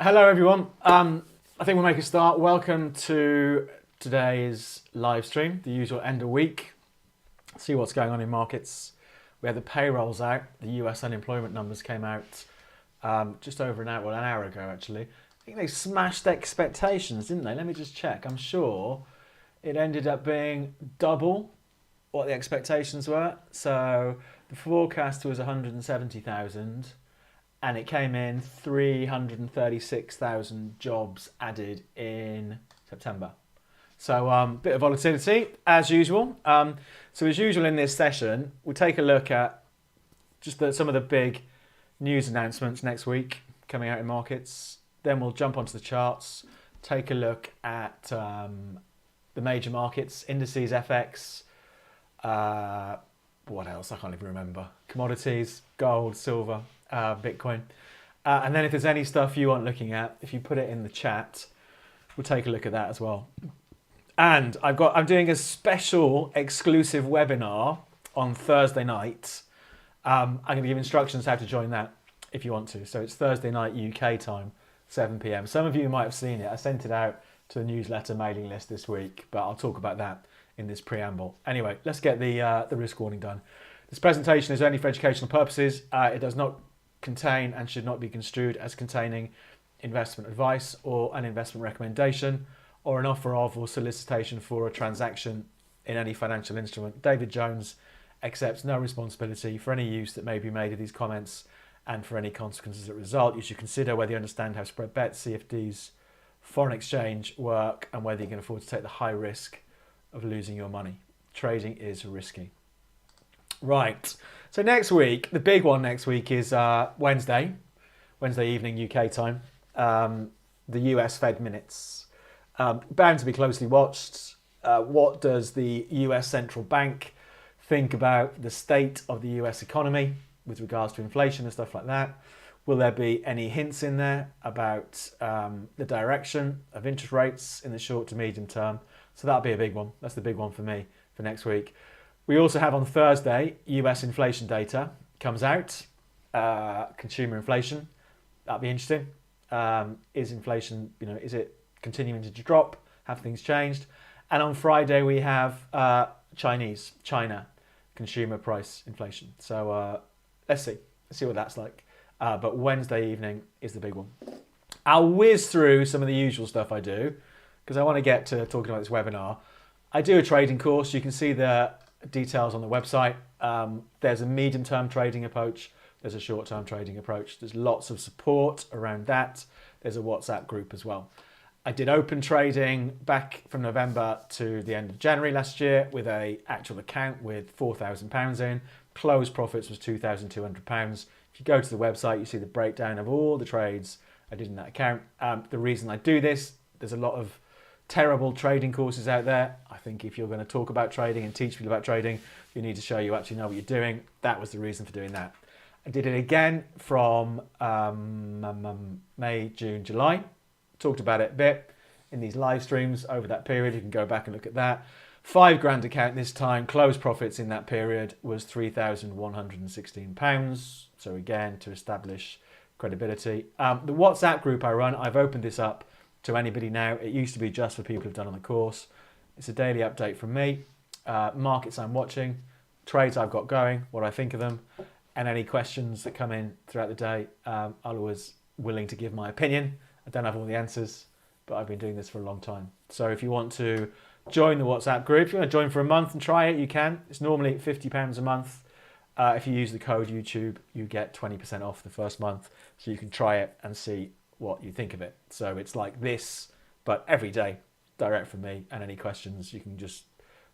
Hello everyone. I think we'll make a start. Welcome to today's live stream, the usual end of week. See what's going on in markets. We had the payrolls out. The US unemployment numbers came out just over an hour ago actually. I think they smashed expectations, didn't they? Let me just check. I'm sure it ended up being double what the expectations were. So the forecast was 170,000. And it came in 336,000 jobs added in September. So bit of volatility as usual. So as usual in this session, we'll take a look at just some of the big news announcements next week coming out in markets. Then we'll jump onto the charts, take a look at the major markets, indices, FX, what else? I can't even remember. Commodities, gold, silver, Bitcoin. And then if there's any stuff you want looking at, if you put it in the chat, we'll take a look at that as well. And I'm doing a special exclusive webinar on Thursday night. I'm going to give instructions how to join that if you want to. So it's Thursday night UK time, 7 p.m. Some of you might have seen it. I sent it out to the newsletter mailing list this week, but I'll talk about that in this preamble. Anyway, let's get the risk warning done. This presentation is only for educational purposes. It does not contain and should not be construed as containing investment advice or an investment recommendation or an offer of or solicitation for a transaction in any financial instrument. David Jones accepts no responsibility for any use that may be made of these comments and for any consequences that result. You should consider whether you understand how spread bets, CFDs, foreign exchange work and whether you can afford to take the high risk of losing your money. Trading is risky. Right, so next week, the big one next week is Wednesday evening UK time, the US Fed minutes. Bound to be closely watched. What does the US Central Bank think about the state of the US economy with regards to inflation and stuff like that? Will there be any hints in there about the direction of interest rates in the short to medium term? So that'll be a big one. That's the big one for me for next week. We also have on Thursday, US inflation data comes out, consumer inflation. That'll be interesting. Is inflation, is it continuing to drop? Have things changed? And on Friday, we have China consumer price inflation. So let's see what that's like. But Wednesday evening is the big one. I'll whiz through some of the usual stuff I do because I want to get to talking about this webinar. I do a trading course. You can see the details on the website. There's a medium-term trading approach. There's a short-term trading approach. There's lots of support around that. There's a WhatsApp group as well. I did open trading back from November to the end of January last year with a actual account with £4,000 in. Closed profits was £2,200. If you go to the website, you see the breakdown of all the trades I did in that account. The reason I do this, there's a lot of terrible trading courses out there. I think if you're going to talk about trading and teach people about trading, you need to show you actually know what you're doing. That was the reason for doing that. I did it again from May, June, July. Talked about it a bit in these live streams over that period. You can go back and look at that. £5,000 account this time. Closed profits in that period was £3,116. So again, to establish credibility. The WhatsApp group I run, I've opened this up to anybody now. It used to be just for people who've done on the course. It's a daily update from me, markets I'm watching, trades I've got going, what I think of them, and any questions that come in throughout the day. I'm always willing to give my opinion. I don't have all the answers, but I've been doing this for a long time. So if you want to join the WhatsApp group, if you want to join for a month and try it, you can. It's normally £50 a month. If you use the code YouTube, you get 20% off the first month. So you can try it and see what you think of it. So it's like this, but every day, direct from me, and any questions, you can just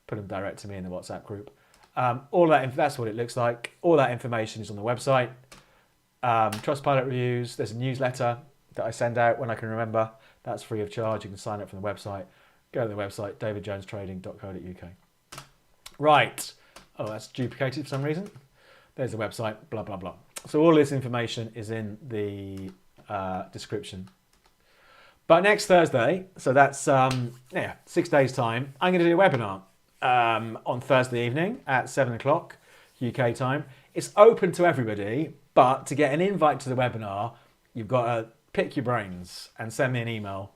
put them direct to me in the WhatsApp group. All that, that's what it looks like. All that information is on the website. Trustpilot reviews, there's a newsletter that I send out when I can remember. That's free of charge. You can sign up from the website. Go to the website, davidjonestrading.co.uk. Right. Oh, that's duplicated for some reason. There's the website, blah, blah, blah. So all this information is in the description. But next Thursday, so that's 6 days time, I'm going to do a webinar on Thursday evening at 7 o'clock UK time. It's open to everybody, but to get an invite to the webinar, you've got to pick your brains and send me an email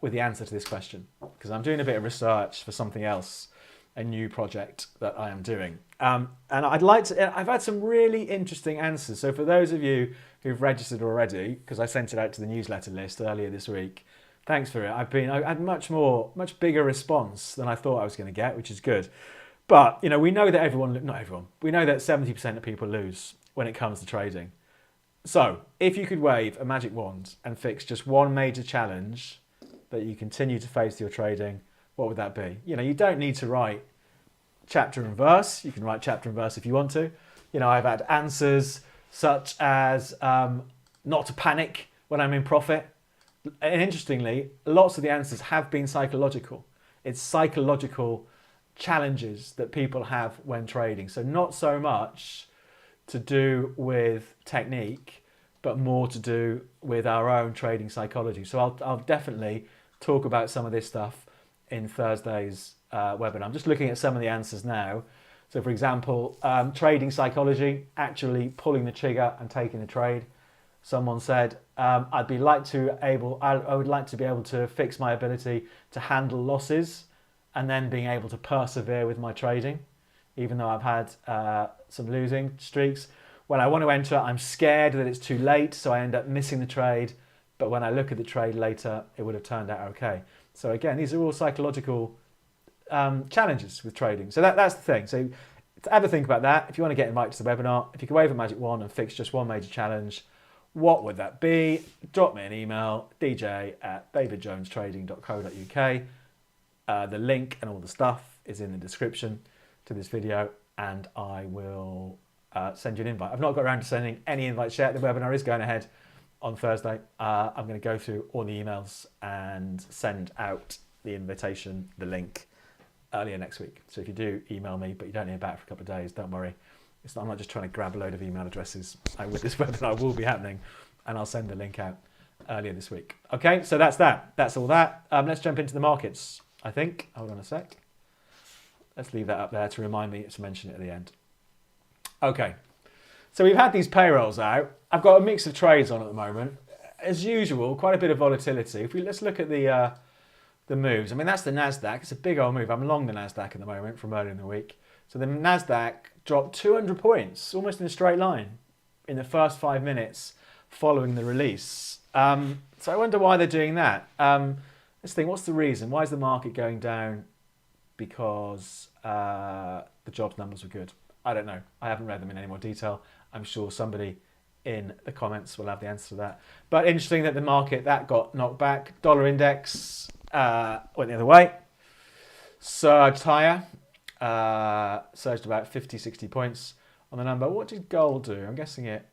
with the answer to this question, because I'm doing a bit of research for something else, a new project that I am doing. And I've had some really interesting answers. So for those of you who've registered already, because I sent it out to the newsletter list earlier this week, thanks for it. I had much bigger response than I thought I was going to get, which is good. But, we know that we know that 70% of people lose when it comes to trading. So if you could wave a magic wand and fix just one major challenge that you continue to face your trading, what would that be? You don't need to write chapter and verse. You can write chapter and verse if you want to. I've had answers such as not to panic when I'm in profit. And interestingly, lots of the answers have been psychological. It's psychological challenges that people have when trading. So not so much to do with technique, but more to do with our own trading psychology. So I'll definitely talk about some of this stuff in Thursday's webinar. I'm just looking at some of the answers now. So for example, trading psychology, actually pulling the trigger and taking the trade. Someone said, I would like to be able to fix my ability to handle losses and then being able to persevere with my trading, even though I've had some losing streaks. When I want to enter, I'm scared that it's too late, so I end up missing the trade. But when I look at the trade later, it would have turned out okay. So again, these are all psychological challenges with trading. So that's the thing. So have a think about that. If you want to get invited to the webinar, if you could wave a magic wand and fix just one major challenge, what would that be? Drop me an email, dj@davidjonestrading.co.uk. The link and all the stuff is in the description to this video, and I will send you an invite. I've not got around to sending any invites yet. The webinar is going ahead on Thursday. I'm going to go through all the emails and send out the invitation, the link, earlier next week. So if you do email me, but you don't hear back for a couple of days, don't worry. I'm not just trying to grab a load of email addresses. This webinar will be happening, and I'll send the link out earlier this week. Okay, so that's that. That's all that. Let's jump into the markets, I think. Hold on a sec. Let's leave that up there to remind me to mention it at the end. Okay, so we've had these payrolls out. I've got a mix of trades on at the moment. As usual, quite a bit of volatility. Let's look at the moves. I mean, that's the NASDAQ. It's a big old move. I'm long the NASDAQ at the moment from earlier in the week. So the NASDAQ dropped 200 points, almost in a straight line, in the first 5 minutes following the release. So I wonder why they're doing that. Let's think, what's the reason? Why is the market going down? Because the jobs numbers were good. I don't know. I haven't read them in any more detail. I'm sure somebody in the comments will have the answer to that. But interesting that the market, that got knocked back. Dollar index went the other way. Surged higher. Surged about 50, 60 points on the number. What did gold do? I'm guessing it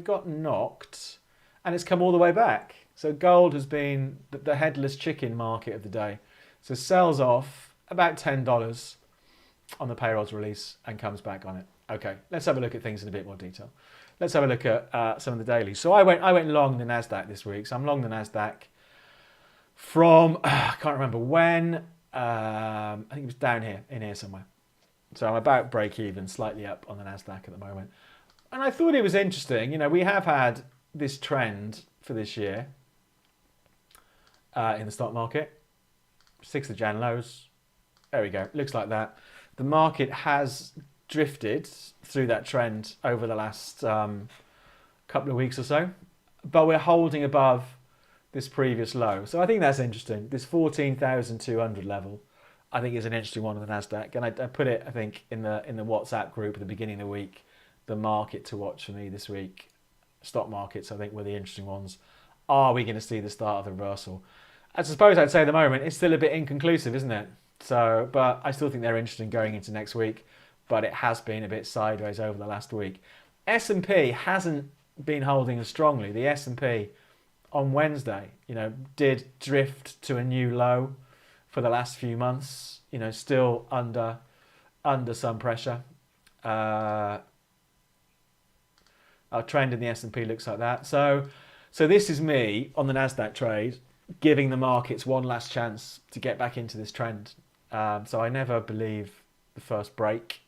got knocked and it's come all the way back. So gold has been the headless chicken market of the day. So sells off about $10 on the payrolls release and comes back on it. Okay, let's have a look at things in a bit more detail. Let's have a look at some of the dailies. So I went long the NASDAQ this week. So I'm long the NASDAQ from, I can't remember when, I think it was down here, in here somewhere. So I'm about break even, slightly up on the NASDAQ at the moment. And I thought it was interesting. We have had this trend for this year in the stock market. 6th of Jan lows. There we go. Looks like that. The market has drifted through that trend over the last couple of weeks or so. But we're holding above this previous low. So I think that's interesting. This 14,200 level, I think, is an interesting one on the NASDAQ. And I put it, I think, in the WhatsApp group at the beginning of the week. The market to watch for me this week. Stock markets, I think, were the interesting ones. Are we going to see the start of the reversal? I suppose I'd say at the moment, it's still a bit inconclusive, isn't it? So, but I still think they're interesting going into next week. But it has been a bit sideways over the last week. S&P hasn't been holding as strongly. The S&P on Wednesday, did drift to a new low for the last few months. Still under some pressure. Our trend in the S&P looks like that. So this is me on the NASDAQ trade, giving the markets one last chance to get back into this trend. So I never believe the first break.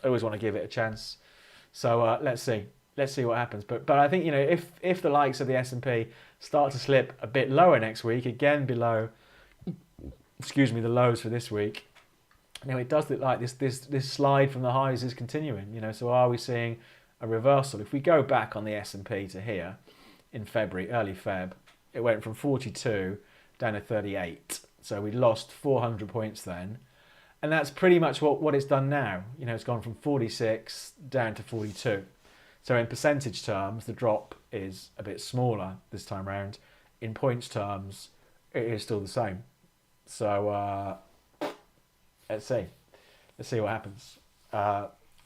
I always want to give it a chance. So let's see. let's see what happens. But I think, if the likes of the S&P start to slip a bit lower next week, again below, excuse me, the lows for this week, it does look like this slide from the highs is continuing. So are we seeing a reversal? If we go back on the S&P to here in February, early Feb, it went from 42 down to 38. So we lost 400 points then. And that's pretty much what it's done now. It's gone from 46 down to 42. So in percentage terms, the drop is a bit smaller this time round. In points terms, it is still the same. So let's see what happens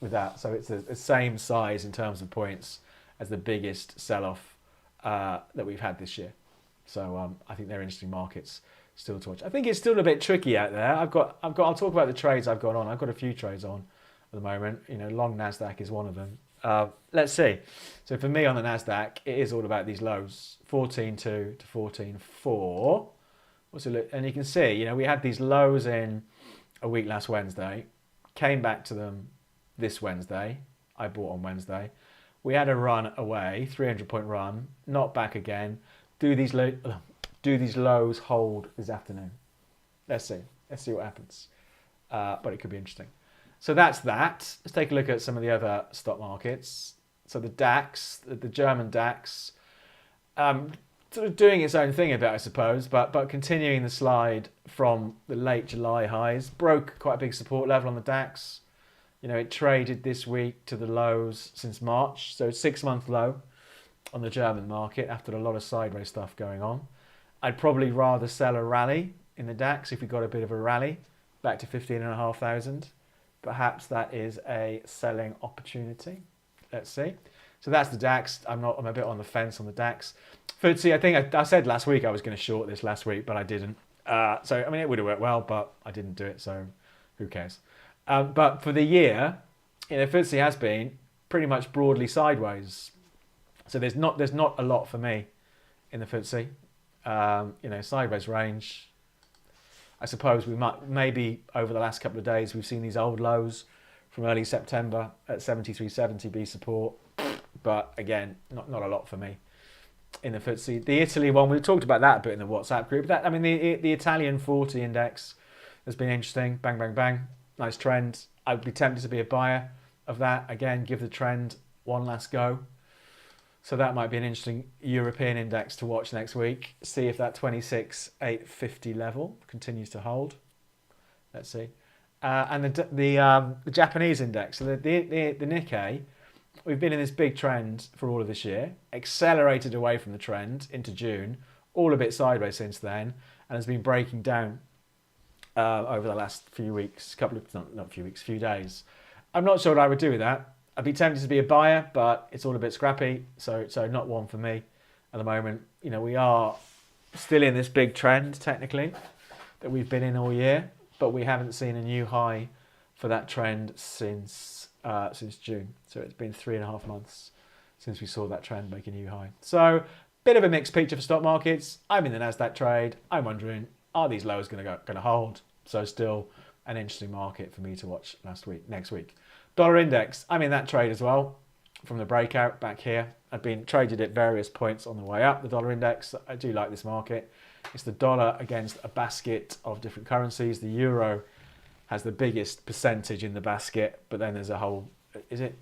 with that. So it's the same size in terms of points as the biggest sell-off that we've had this year. So I think they're interesting markets still to watch. I think it's still a bit tricky out there. I'll talk about the trades I've got on. I've got a few trades on at the moment. Long Nasdaq is one of them. Let's see. So for me on the Nasdaq, it is all about these lows, 14.2 to 14.4. What's it look? And you can see, we had these lows in a week last Wednesday, came back to them this Wednesday. I bought on Wednesday. We had a run away, 300-point run, not back again. Do these lows hold this afternoon? Let's see what happens. But it could be interesting. So that's that. Let's take a look at some of the other stock markets. So the DAX, the German DAX, sort of doing its own thing a bit, I suppose, but continuing the slide from the late July highs. Broke quite a big support level on the DAX. It traded this week to the lows since March. So 6-month low on the German market after a lot of sideways stuff going on. I'd probably rather sell a rally in the DAX if we got a bit of a rally back to 15,500. Perhaps that is a selling opportunity. Let's see. So that's the DAX. I'm a bit on the fence on the DAX. FTSE, I think I said last week I was going to short this last week, but I didn't. It would have worked well, but I didn't do it, so who cares? But for the year, FTSE has been pretty much broadly sideways. So there's not a lot for me in the FTSE. Sideways range. I suppose we maybe over the last couple of days we've seen these old lows from early September at 73.70 be support, but again, not a lot for me in the FTSE. The Italy one, we talked about that a bit in the WhatsApp group. The Italian 40 index has been interesting. Bang, bang, bang. Nice trend. I'd be tempted to be a buyer of that. Again, give the trend one last go. So that might be an interesting European index to watch next week. See if that 26,850 level continues to hold. Let's see. And the Japanese index, so the Nikkei, we've been in this big trend for all of this year, accelerated away from the trend into June, all a bit sideways since then, and has been breaking down over the last few weeks, few days. I'm not sure what I would do with that. I'd be tempted to be a buyer, but it's all a bit scrappy, so not one for me at the moment. We are still in this big trend, technically, that we've been in all year, but we haven't seen a new high for that trend since June. So it's been 3.5 months since we saw that trend make a new high. So bit of a mixed picture for stock markets. I'm in the Nasdaq trade. I'm wondering, are these lows going to hold? So still an interesting market for me to watch next week. Dollar index, I'm in that trade as well from the breakout back here. I've been traded at various points on the way up, the dollar index. I do like this market. It's the dollar against a basket of different currencies. The euro has the biggest percentage in the basket, but then there's a whole, is it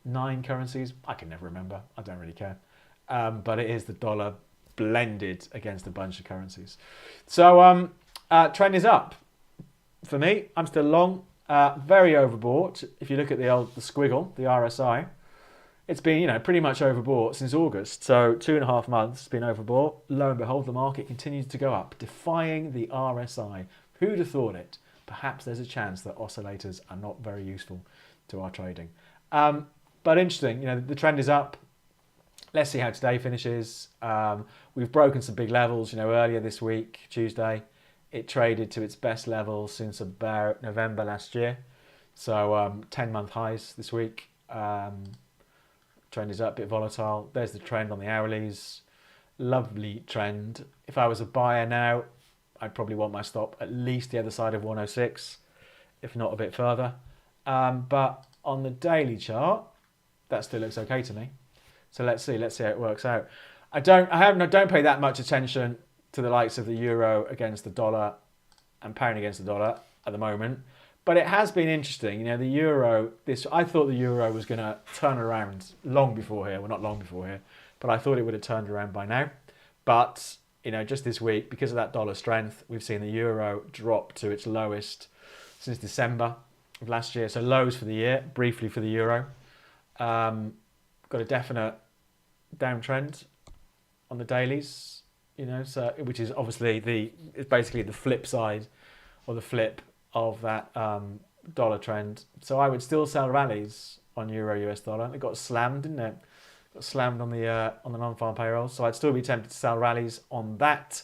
9 currencies? I can never remember. I don't really care. But it is the dollar blended against a bunch of currencies. So trend is up. For me, I'm still long. Very overbought. If you look at the squiggle, the RSI, it's been pretty much overbought since August. So 2.5 months it's been overbought. Lo and behold, the market continues to go up, defying the RSI. Who'd have thought it? Perhaps there's a chance that oscillators are not very useful to our trading. But interesting, the trend is up. Let's see how today finishes. We've broken some big levels. Earlier this week, Tuesday, it traded to its best level since about November last year. So 10-month highs this week. Trend is up, a bit volatile. There's the trend on the hourlies. Lovely trend. If I was a buyer now, I'd probably want my stop at least the other side of 106, if not a bit further. But on the daily chart, that still looks okay to me. So let's see how it works out. I don't pay that much attention to the likes of the euro against the dollar and pound against the dollar at the moment. But it has been interesting. You know, the euro, I thought the euro was going to turn around long before here. Well, not long before here, but I thought it would have turned around by now. But, you know, just this week, because of that dollar strength, we've seen the euro drop to its lowest since December of last year. So lows for the year, briefly for the euro. Got a definite downtrend on the dailies, you know, so which is obviously it's basically the flip side or the flip of that dollar trend. So I would still sell rallies on euro US dollar. It got slammed, didn't it? Got slammed on the non-farm payroll. So I'd still be tempted to sell rallies on that.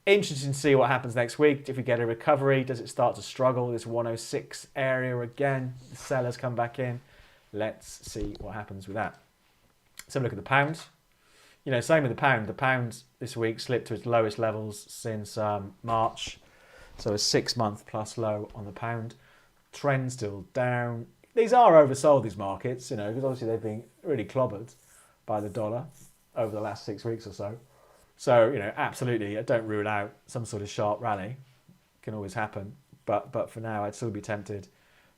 Interesting to see what happens next week. If we get a recovery, does it start to struggle? This 106 area again. The sellers come back in. Let's see what happens with that. Let's have a look at the pound. You know, same with the pound. The pound this week slipped to its lowest levels since March. So a 6-month plus low on the pound. Trend still down. These are oversold, these markets, you know, because obviously they've been really clobbered by the dollar over the last 6 weeks or so. So, you know, absolutely, I don't rule out some sort of sharp rally. Can always happen. But for now, I'd still be tempted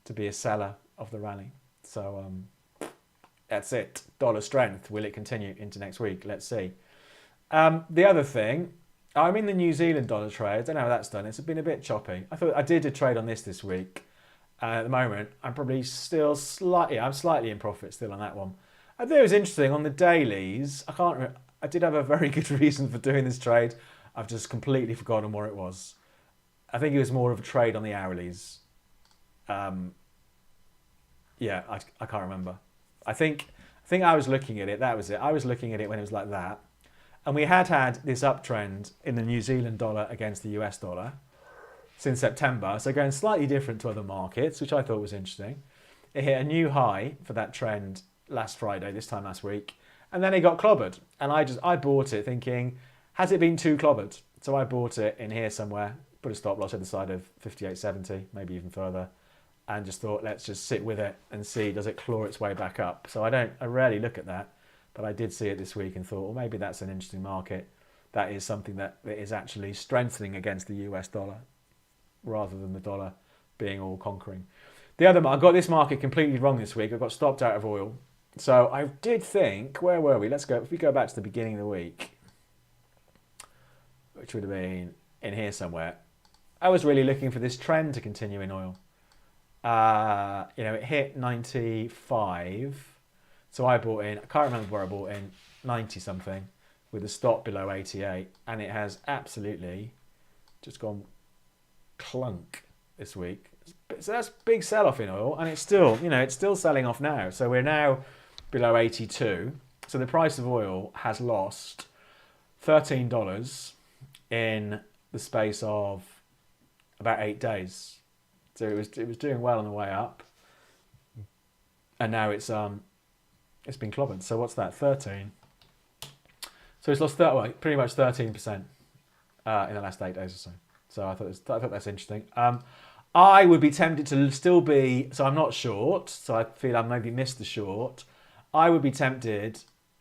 to be a seller of the rally. So that's it. Dollar strength. Will it continue into next week? Let's see. The other thing, I'm in the New Zealand dollar trade. I don't know how that's done. It's been a bit choppy. I thought I did a trade on this week. At the moment, I'm probably still I'm slightly in profit still on that one. I thought it was interesting on the dailies. I did have a very good reason for doing this trade. I've just completely forgotten what it was. I think it was more of a trade on the hourlies. Yeah, I can't remember. I think I was looking at it. That was it. I was looking at it when it was like that. And we had this uptrend in the New Zealand dollar against the US dollar since September. So going slightly different to other markets, which I thought was interesting. It hit a new high for that trend last Friday, this time last week. And then it got clobbered. And I bought it thinking, has it been too clobbered? So I bought it in here somewhere, put a stop loss at the side of 58.70, maybe even further. And just thought, let's just sit with it and see, does it claw its way back up? So I rarely look at that. But I did see it this week and thought, well, maybe that's an interesting market. That is something that is actually strengthening against the US dollar rather than the dollar being all conquering. I got this market completely wrong this week. I got stopped out of oil. So I did think, where were we? If we go back to the beginning of the week, which would have been in here somewhere, I was really looking for this trend to continue in oil. You know, it hit 95. So I bought in, I can't remember where I bought in, 90 something with a stop below 88. And it has absolutely just gone clunk this week. So that's a big sell-off in oil. And it's still, you know, it's still selling off now. So we're now below 82. So the price of oil has lost $13 in the space of about 8 days. So it was doing well on the way up. And now it's been clobbered. So what's that? 13. So it's lost pretty much 13% in the last 8 days or so. So I thought that's interesting. I would be tempted to still be. So I'm not short. So I feel I maybe missed the short. I would be tempted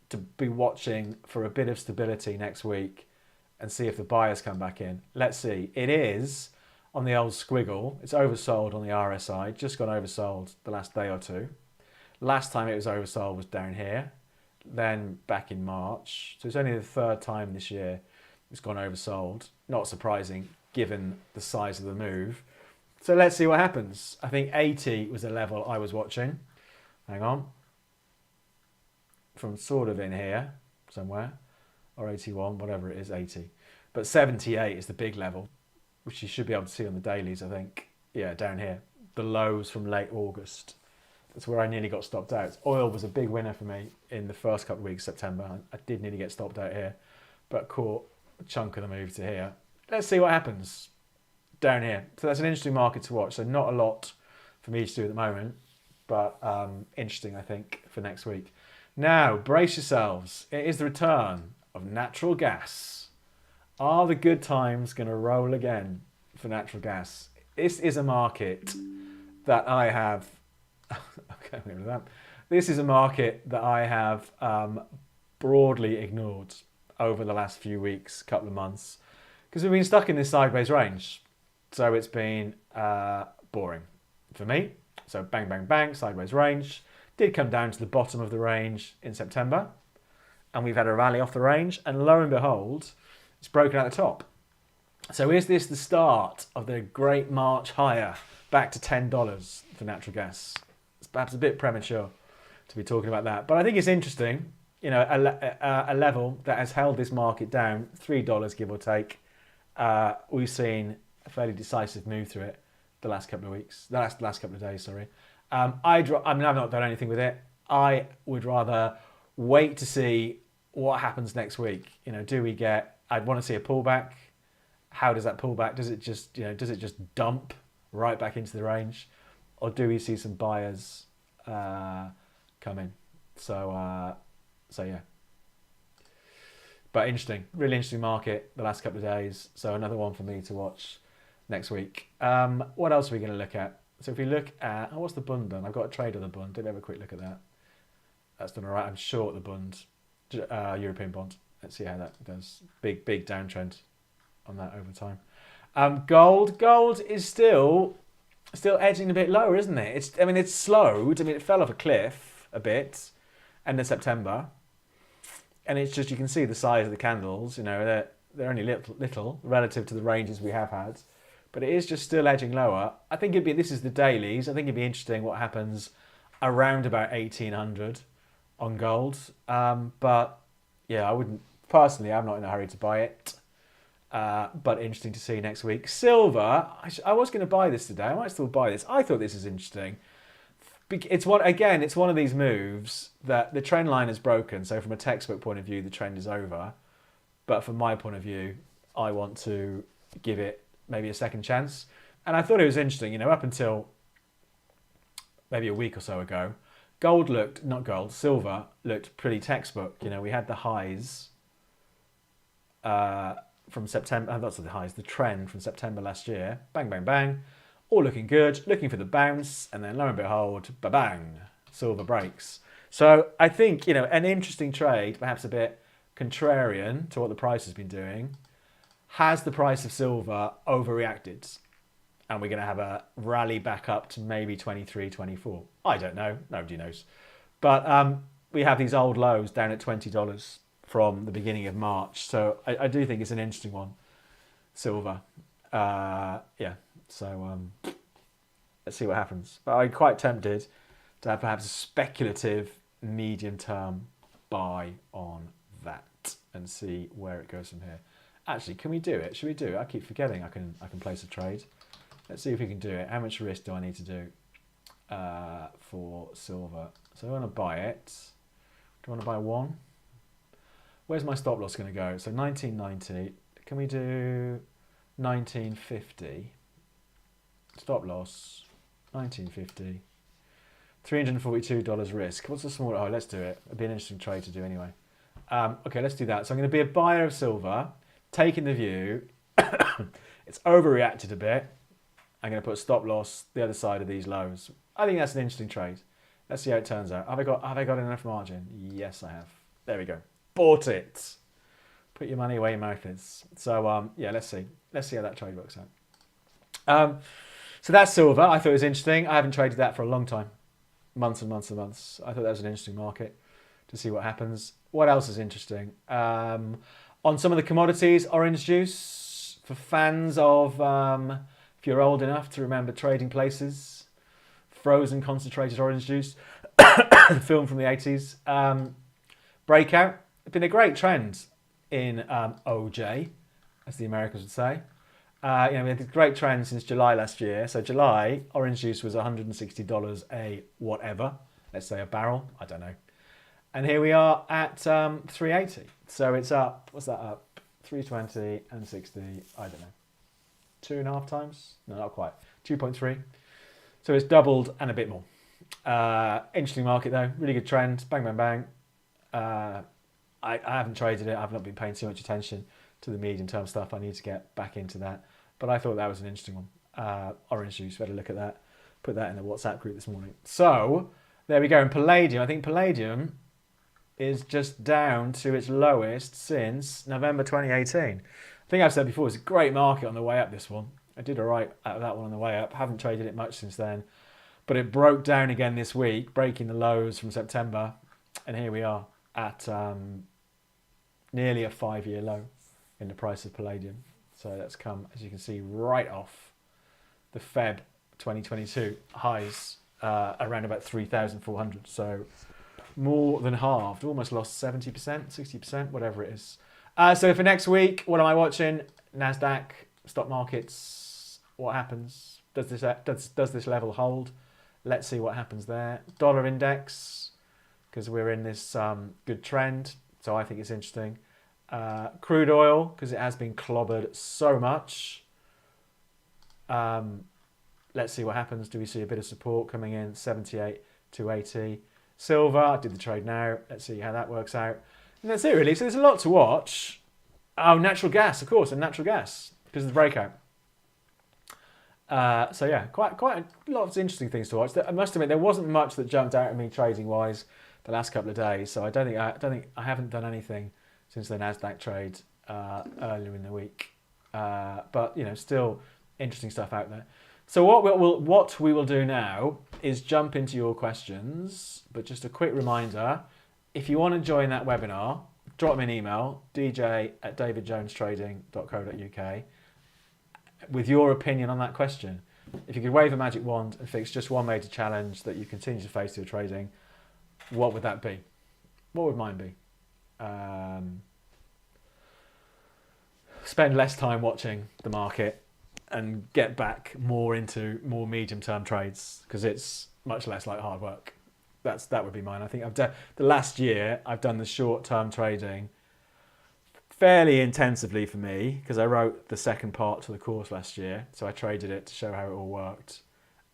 to be watching for a bit of stability next week and see if the buyers come back in. Let's see. It is on the old squiggle. It's oversold on the RSI. Just got oversold the last day or two. Last time it was oversold was down here, then back in March. So it's only the third time this year it's gone oversold. Not surprising given the size of the move. So let's see what happens. I think 80 was the level I was watching. Hang on. From sort of in here somewhere, or 81, whatever it is, 80. But 78 is the big level, which you should be able to see on the dailies, I think. Yeah, down here. The lows from late August. That's where I nearly got stopped out. Oil was a big winner for me in the first couple of weeks of September. I did nearly get stopped out here, but caught a chunk of the move to here. Let's see what happens down here. So that's an interesting market to watch. So not a lot for me to do at the moment, but interesting, I think, for next week. Now, brace yourselves. It is the return of natural gas. Are the good times going to roll again for natural gas? This is a market that I have... okay, that. This is a market that I have broadly ignored over the last few weeks, couple of months, because we've been stuck in this sideways range. So it's been boring for me. So bang, bang, bang, sideways range. Did come down to the bottom of the range in September, and we've had a rally off the range, and lo and behold, it's broken out the top. So is this the start of the great march higher back to $10 for natural gas? It's perhaps a bit premature to be talking about that, but I think it's interesting. You know, a level that has held this market down, $3 give or take. We've seen a fairly decisive move through it the last couple of weeks, the last couple of days. Sorry, I've not done anything with it. I would rather wait to see what happens next week. You know, do we get? I'd want to see a pullback. How does that pullback? Does it just dump right back into the range, or do we see some buyers come in? So yeah, but interesting, really interesting market the last couple of days. So another one for me to watch next week. What else are we going to look at? So if we look at, what's the bund done? I've got a trade on the bund. Did we have a quick look at that? That's done all right. I'm short the bund, European bond. Let's see how that does. Big downtrend on that over time. Gold is still edging a bit lower, isn't it? It's slowed. It fell off a cliff a bit end of September. And it's just, you can see the size of the candles, you know, they're only little relative to the ranges we have had, but it is just still edging lower. I think this is the dailies. I think it'd be interesting what happens around about 1800 on gold. But yeah, I'm not in a hurry to buy it. But interesting to see next week. Silver, I was going to buy this today. I might still buy this. I thought this is interesting. It's one of these moves that the trend line is broken. So from a textbook point of view, the trend is over. But from my point of view, I want to give it maybe a second chance. And I thought it was interesting, you know, up until maybe a week or so ago, silver looked pretty textbook. You know, we had the highs from September, that's the highs, the trend from September last year, bang, bang, bang. All looking good, looking for the bounce, and then lo and behold, ba-bang, silver breaks. So I think, you know, an interesting trade, perhaps a bit contrarian to what the price has been doing. Has the price of silver overreacted? And we're going to have a rally back up to maybe 23, 24. I don't know. Nobody knows. But we have these old lows down at $20 from the beginning of March. So I do think it's an interesting one, silver. Yeah. So let's see what happens. But I'm quite tempted to have perhaps a speculative medium-term buy on that and see where it goes from here. Actually, can we do it? Should we do it? I keep forgetting I can place a trade. Let's see if we can do it. How much risk do I need to do for silver? So I want to buy it. Do I want to buy one? Where's my stop loss going to go? So 1990. Can we do 1950? Stop loss, 1950. $342 risk. What's the small? Oh, let's do it. It'd be an interesting trade to do anyway. Okay, let's do that. So I'm going to be a buyer of silver, taking the view it's overreacted a bit. I'm going to put a stop loss the other side of these lows. I think that's an interesting trade. Let's see how it turns out. Have I got enough margin? Yes, I have. There we go. Bought it. Put your money where your mouth is. So yeah, let's see. Let's see how that trade works out. So that's silver. I thought it was interesting. I haven't traded that for a long time. Months and months and months. I thought that was an interesting market to see what happens. What else is interesting? On some of the commodities, orange juice, for fans of, if you're old enough to remember Trading Places, frozen concentrated orange juice, film from the 80s. Breakout. It's been a great trend in OJ, as the Americans would say. We had a great trend since July last year. So July, orange juice was $160 a whatever. Let's say a barrel. I don't know. And here we are at 380. So it's up. What's that up? 320 and 60. I don't know. 2.5 times? No, not quite. 2.3. So it's doubled and a bit more. Interesting market though. Really good trend. Bang, bang, bang. I haven't traded it. I've not been paying too much attention to the medium-term stuff. I need to get back into that. But I thought that was an interesting one. Orange juice, we had a look at that. Put that in the WhatsApp group this morning. So, there we go. And palladium, I think palladium is just down to its lowest since November 2018. I think I've said before, it's a great market on the way up, this one. I did all right out of that one on the way up. Haven't traded it much since then. But it broke down again this week, breaking the lows from September. And here we are at nearly a 5-year low in the price of palladium. So that's come, as you can see, right off the Feb 2022 highs around about 3,400. So more than halved, almost lost 70%, 60%, whatever it is. So for next week, what am I watching? NASDAQ, stock markets, what happens? Does this level hold? Let's see what happens there. Dollar index, because we're in this good trend. So I think it's interesting. Crude oil, because it has been clobbered so much. Let's see what happens. Do we see a bit of support coming in? 78 to 80. Silver, I did the trade now. Let's see how that works out. And that's it really. So there's a lot to watch. Oh, natural gas, of course, and natural gas, because of the breakout. So yeah, quite a lot of interesting things to watch. I must admit, there wasn't much that jumped out at me trading wise the last couple of days. So I haven't done anything since the NASDAQ trade earlier in the week. But you know, still interesting stuff out there. So what we will do now is jump into your questions. But just a quick reminder, if you want to join that webinar, drop me an email, dj@davidjonestrading.co.uk, with your opinion on that question. If you could wave a magic wand and fix just one major challenge that you continue to face through trading, what would that be? What would mine be? Spend less time watching the market and get back more into more medium-term trades, because it's much less like hard work. That would be mine. I think the last year I've done the short-term trading fairly intensively for me, because I wrote the second part to the course last year, so I traded it to show how it all worked,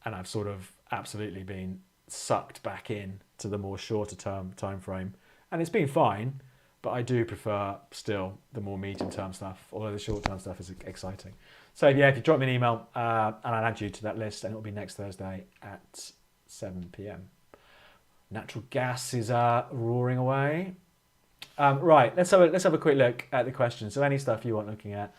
and I've sort of absolutely been sucked back in to the more shorter-term time frame, and it's been fine. But I do prefer still the more medium-term stuff, although the short-term stuff is exciting. So yeah, if you drop me an email and I'll add you to that list, and it'll be next Thursday at 7 p.m. Natural gas is roaring away. Right, let's have a quick look at the questions. So any stuff you want looking at.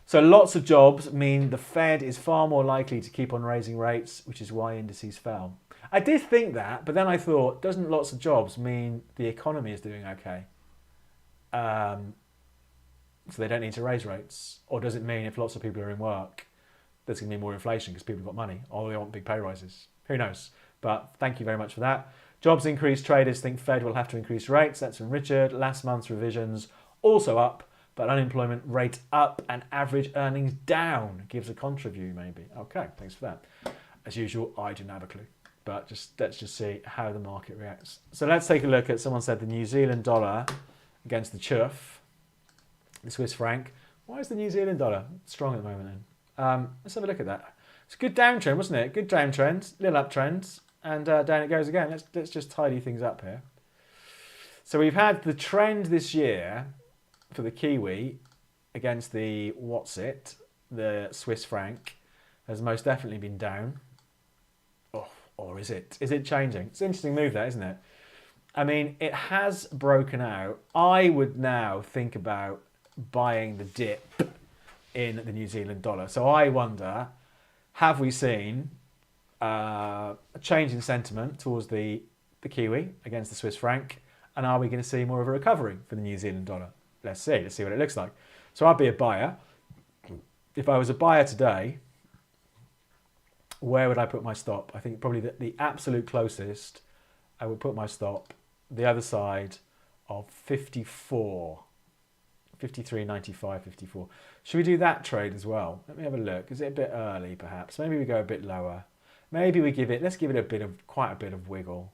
So lots of jobs mean the Fed is far more likely to keep on raising rates, which is why indices fell. I did think that, but then I thought, doesn't lots of jobs mean the economy is doing okay? So they don't need to raise rates? Or does it mean if lots of people are in work, there's going to be more inflation because people have got money, or they want big pay rises? Who knows? But thank you very much for that. Jobs increase, traders think Fed will have to increase rates. That's from Richard. Last month's revisions also up, but unemployment rate up and average earnings down. Gives a contra view maybe. Okay, thanks for that. As usual, I didn't have a clue. But let's just see how the market reacts. So let's take a look at, someone said the New Zealand dollar against the chuff, the Swiss franc. Why is the New Zealand dollar strong at the moment then? Let's have a look at that. It's a good downtrend, wasn't it? Good downtrend, little uptrend, and down it goes again. Let's just tidy things up here. So we've had the trend this year for the Kiwi against the the Swiss franc, has most definitely been down. Oh, or is it? Is it changing? It's an interesting move there, isn't it? I mean, it has broken out. I would now think about buying the dip in the New Zealand dollar. So I wonder, have we seen a change in sentiment towards the Kiwi against the Swiss franc? And are we going to see more of a recovery for the New Zealand dollar? Let's see what it looks like. So I'd be a buyer. If I was a buyer today, where would I put my stop? I think probably the absolute closest I would put my stop the other side of 54, 53.95, 54. Should we do that trade as well? Let me have a look. Is it a bit early perhaps? Maybe we go a bit lower. Maybe let's give it quite a bit of wiggle.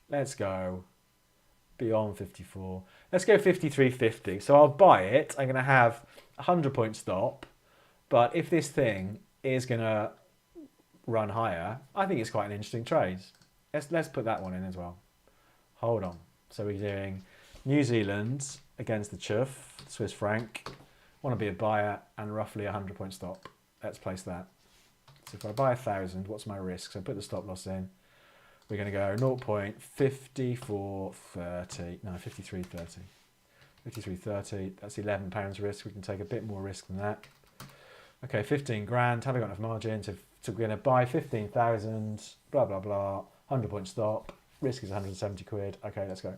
Let's go beyond 54. Let's go 53.50. So I'll buy it. I'm going to have a 100-point stop. But if this thing is going to run higher, I think it's quite an interesting trade. Let's put that one in as well. Hold on. So we're doing New Zealand against the chuff, Swiss franc. Want to be a buyer and roughly a 100-point stop. Let's place that. So if I buy 1,000, what's my risk? So I put the stop loss in. We're going to go 0.5430. No, 5330. 5330. That's £11 risk. We can take a bit more risk than that. Okay, 15 grand. Have I got enough margin? So we're going to buy 15,000. Blah blah blah. 100-point stop. Risk is 170 quid. Okay, let's go.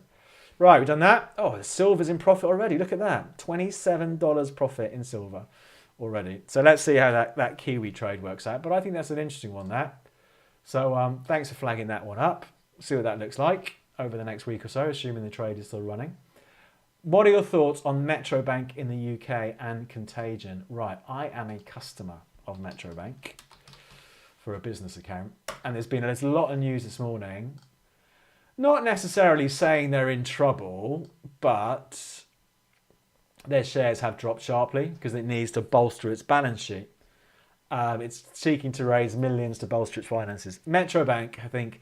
Right, we've done that. Oh, the silver's in profit already. Look at that. $27 profit in silver already. So let's see how that Kiwi trade works out. But I think that's an interesting one, that. So thanks for flagging that one up. See what that looks like over the next week or so, assuming the trade is still running. What are your thoughts on Metro Bank in the UK and Contagion? Right, I am a customer of Metro Bank for a business account. And there's a lot of news this morning. Not necessarily saying they're in trouble, but their shares have dropped sharply because it needs to bolster its balance sheet. It's seeking to raise millions to bolster its finances. Metro Bank, I think,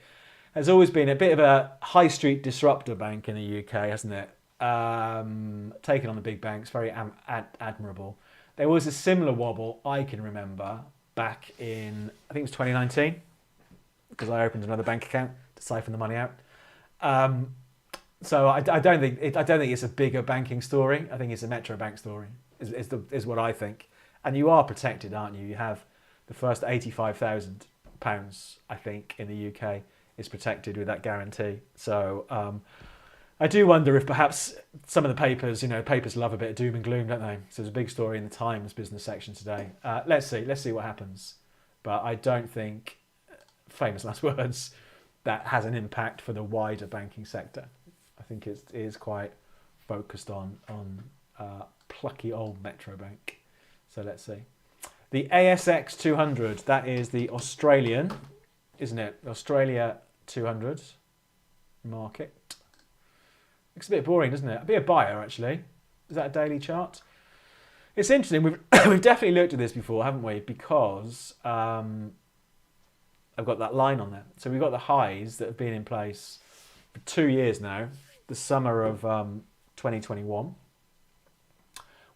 has always been a bit of a high street disruptor bank in the UK, hasn't it? Taking on the big banks, very admirable. There was a similar wobble I can remember back in, I think it was 2019, because I opened another bank account to siphon the money out. So I don't think it's a bigger banking story. I think it's a Metro Bank story. Is what I think. And you are protected, aren't you? You have the first £85,000, I think, in the UK is protected with that guarantee. So I do wonder if perhaps some of the papers, papers love a bit of doom and gloom, don't they? So there's a big story in the Times business section today. Let's see what happens. But I don't think, famous last words, that has an impact for the wider banking sector. I think it is quite focused on plucky old Metro Bank. So let's see. The ASX 200, that is the Australian, isn't it? Australia 200 market. Looks a bit boring, doesn't it? I'd be a buyer, actually. Is that a daily chart? It's interesting. We've definitely looked at this before, haven't we? Because I've got that line on there. So we've got the highs that have been in place for 2 years now. The summer of 2021.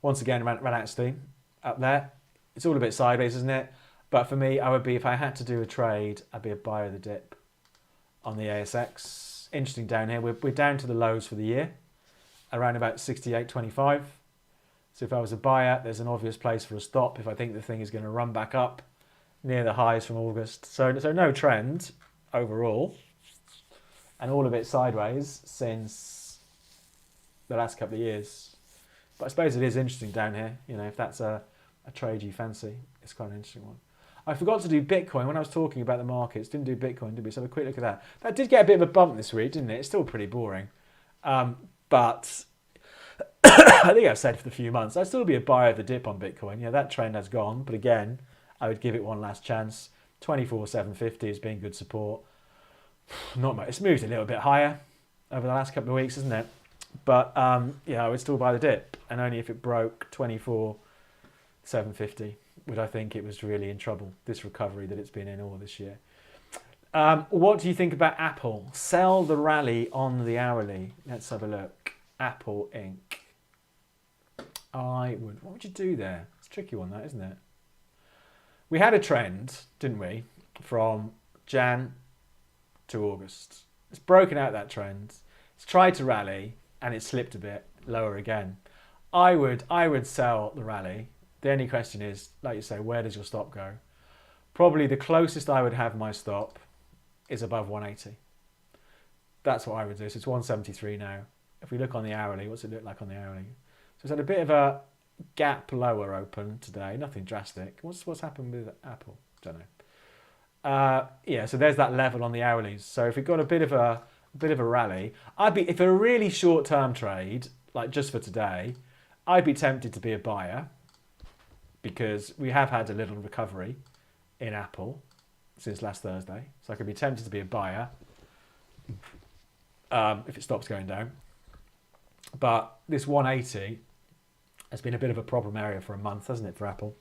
Once again, ran out of steam up there. It's all a bit sideways, isn't it? But for me, I would be, if I had to do a trade, I'd be a buyer of the dip on the ASX. Interesting down here. We're down to the lows for the year, around about 68.25. So if I was a buyer, there's an obvious place for a stop if I think the thing is going to run back up near the highs from August. So no trend overall, and all a bit sideways since the last couple of years. But I suppose it is interesting down here. If that's a trade you fancy, it's quite an interesting one. I forgot to do Bitcoin when I was talking about the markets. Didn't do Bitcoin, did we? So have a quick look at that. That did get a bit of a bump this week, didn't it? It's still pretty boring. But I think I've said for a few months, I'd still be a buyer of the dip on Bitcoin. Yeah, that trend has gone. But again, I would give it one last chance. 24,750 has been good support. Not much. It's moved a little bit higher over the last couple of weeks, isn't it? But I would still buy the dip. And only if it broke 24,750 would I think it was really in trouble, this recovery that it's been in all this year. What do you think about Apple? Sell the rally on the hourly. Let's have a look. Apple Inc. What would you do there? It's a tricky one, that, isn't it? We had a trend, didn't we, from Jan to August. It's broken out that trend. It's tried to rally and it slipped a bit lower again. I would sell the rally. The only question is, like you say, where does your stop go? Probably the closest I would have my stop is above 180. That's what I would do. So it's 173 now. If we look on the hourly, what's it look like on the hourly? So it's had a bit of a gap lower open today. Nothing drastic. What's happened with Apple? Don't know. So there's that level on the hourlies. So if we've got a bit of a rally, if a really short term trade, like just for today, I'd be tempted to be a buyer because we have had a little recovery in Apple since last Thursday. So I could be tempted to be a buyer if it stops going down. But this 180 has been a bit of a problem area for a month, hasn't it, for Apple?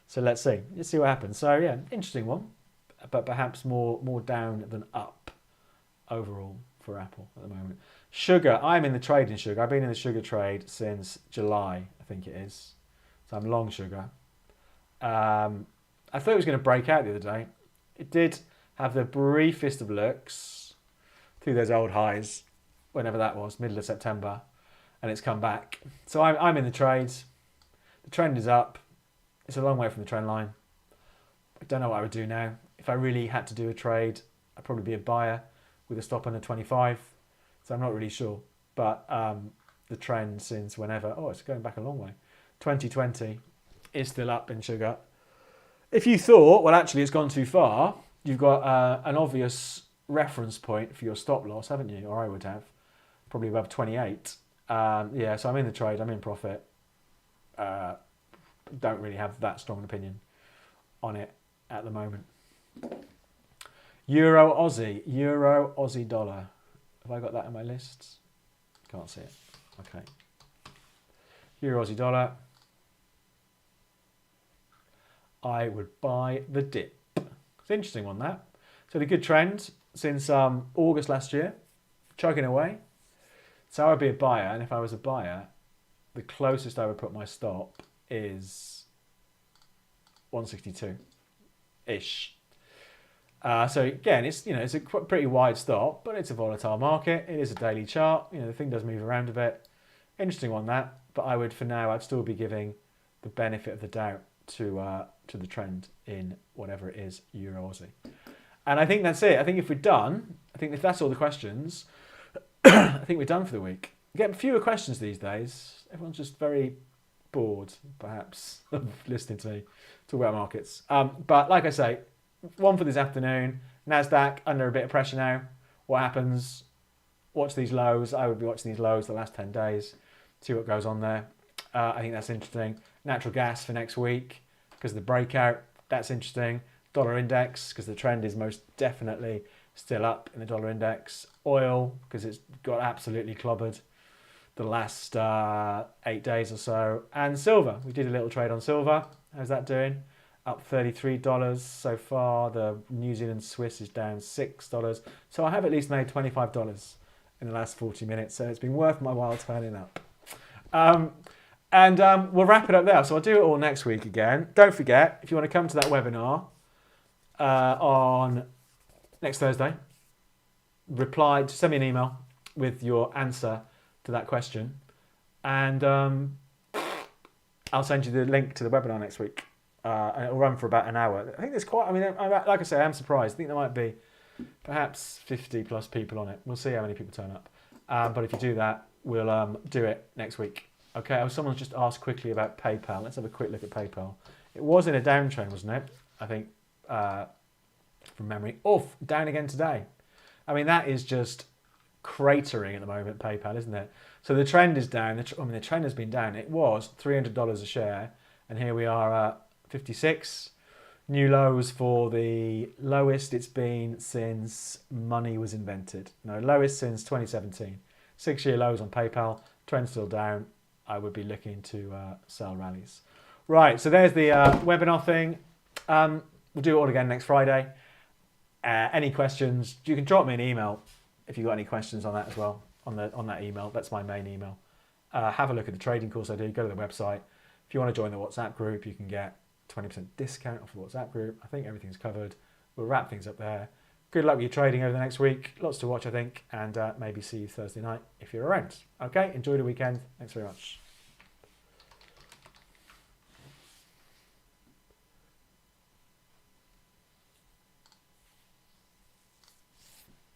So let's see what happens. So yeah, interesting one, but perhaps more down than up overall for Apple at the moment. Sugar, I'm in the trade in sugar. I've been in the sugar trade since July, I think it is. So I'm long sugar. I thought it was going to break out the other day. It did have the briefest of looks through those old highs, whenever that was, middle of September, and it's come back. So I'm in the trades. The trend is up. It's a long way from the trend line. I don't know what I would do now. If I really had to do a trade, I'd probably be a buyer with a stop on a 25. So I'm not really sure. But the trend since whenever, it's going back a long way. 2020 is still up in sugar. If you thought, well, actually it's gone too far, you've got an obvious reference point for your stop loss, haven't you? Or I would have. Probably above 28. Yeah, so I'm in the trade. I'm in profit. Don't really have that strong an opinion on it at the moment. Euro Aussie dollar. Have I got that in my lists? Can't see it. Okay. Euro Aussie dollar. I would buy the dip. It's an interesting one, that. So the good trend since August last year, chugging away. So I would be a buyer, and if I was a buyer, the closest I would put my stop is 162-ish. So again, it's a pretty wide stop, but it's a volatile market. It is a daily chart. The thing does move around a bit. Interesting one, that. But I would, for now, I'd still be giving the benefit of the doubt to the trend in whatever it is, Euro Aussie. And I think that's it. I think if we're done, if that's all the questions, I think we're done for the week. We get fewer questions these days. Everyone's just very bored, perhaps, of listening to me talk about markets. But like I say, one for this afternoon. Nasdaq under a bit of pressure now. What happens? Watch these lows. I would be watching these lows the last 10 days. See what goes on there. I think that's interesting. Natural gas for next week because of the breakout. That's interesting. Dollar index because the trend is most definitely still up in the dollar index. Oil because it's got absolutely clobbered the last 8 days or so. And silver. We did a little trade on silver. How's that doing? Up $33 so far. The New Zealand Swiss is down $6. So I have at least made $25 in the last 40 minutes. So it's been worth my while turning up. And we'll wrap it up there. So I'll do it all next week again. Don't forget, if you want to come to that webinar on next Thursday, just send me an email with your answer to that question. And I'll send you the link to the webinar next week. And it'll run for about an hour. I think there's like I say, I'm surprised. I think there might be perhaps 50 plus people on it. We'll see how many people turn up. But if you do that, we'll do it next week. Okay, someone's just asked quickly about PayPal. Let's have a quick look at PayPal. It was in a downtrend, wasn't it? I think, from memory. Down again today. I mean, that is just cratering at the moment, PayPal, isn't it? So the trend is down. The trend has been down. It was $300 a share, and here we are at 56. New lows for the lowest it's been since money was invented. No, lowest since 2017. 6-year lows on PayPal. Trend still down. I would be looking to sell rallies. Right, so there's the webinar thing. We'll do it all again next Friday. Any questions, you can drop me an email if you've got any questions on that as well, on that email. That's my main email. Have a look at the trading course I do. Go to the website. If you want to join the WhatsApp group, you can get 20% discount off the WhatsApp group. I think everything's covered. We'll wrap things up there. Good luck with your trading over the next week. Lots to watch, I think, and maybe see you Thursday night if you're around. Okay, enjoy the weekend. Thanks very much.